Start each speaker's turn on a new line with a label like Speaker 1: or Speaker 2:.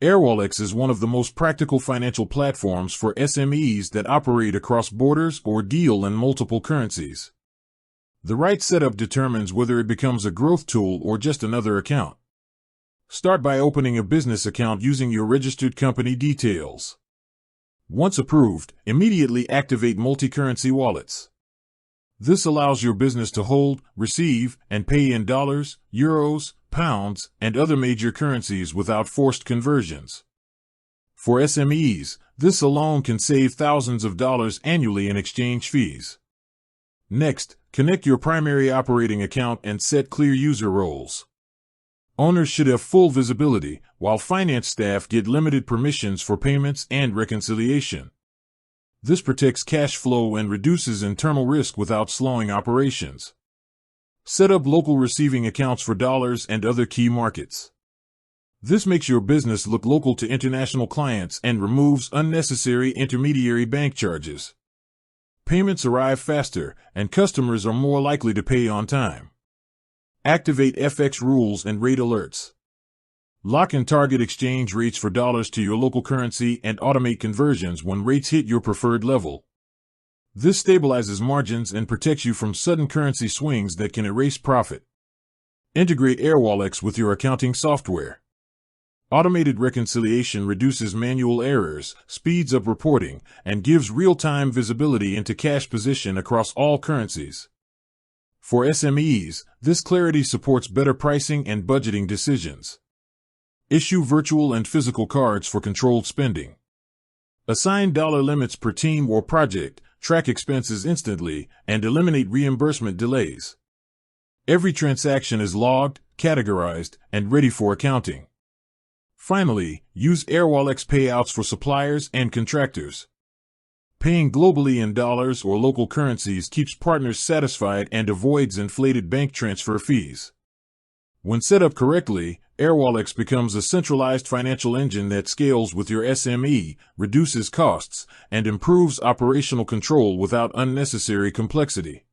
Speaker 1: Airwallex is one of the most practical financial platforms for SMEs that operate across borders or deal in multiple currencies. The right setup determines whether it becomes a growth tool or just another account. Start by opening a business account using your registered company details. Once approved, immediately activate multi-currency wallets. This allows your business to hold, receive, and pay in dollars, euros, pounds, and other major currencies without forced conversions. For SMEs, this alone can save thousands of dollars annually in exchange fees. Next, connect your primary operating account and set clear user roles. Owners should have full visibility, while finance staff get limited permissions for payments and reconciliation. This protects cash flow and reduces internal risk without slowing operations. Set up local receiving accounts for dollars and other key markets. This makes your business look local to international clients and removes unnecessary intermediary bank charges. Payments arrive faster, and customers are more likely to pay on time. Activate FX rules and rate alerts. Lock and target exchange rates for dollars to your local currency and automate conversions when rates hit your preferred level. This stabilizes margins and protects you from sudden currency swings that can erase profit. Integrate Airwallex with your accounting software. Automated reconciliation reduces manual errors, speeds up reporting, and gives real-time visibility into cash position across all currencies. For SMEs, this clarity supports better pricing and budgeting decisions. Issue virtual and physical cards for controlled spending. Assign dollar limits per team or project, track expenses instantly, and eliminate reimbursement delays. Every transaction is logged, categorized, and ready for accounting. Finally, use Airwallex payouts for suppliers and contractors. Paying globally in dollars or local currencies keeps partners satisfied and avoids inflated bank transfer fees. When set up correctly, Airwallex becomes a centralized financial engine that scales with your SME, reduces costs, and improves operational control without unnecessary complexity.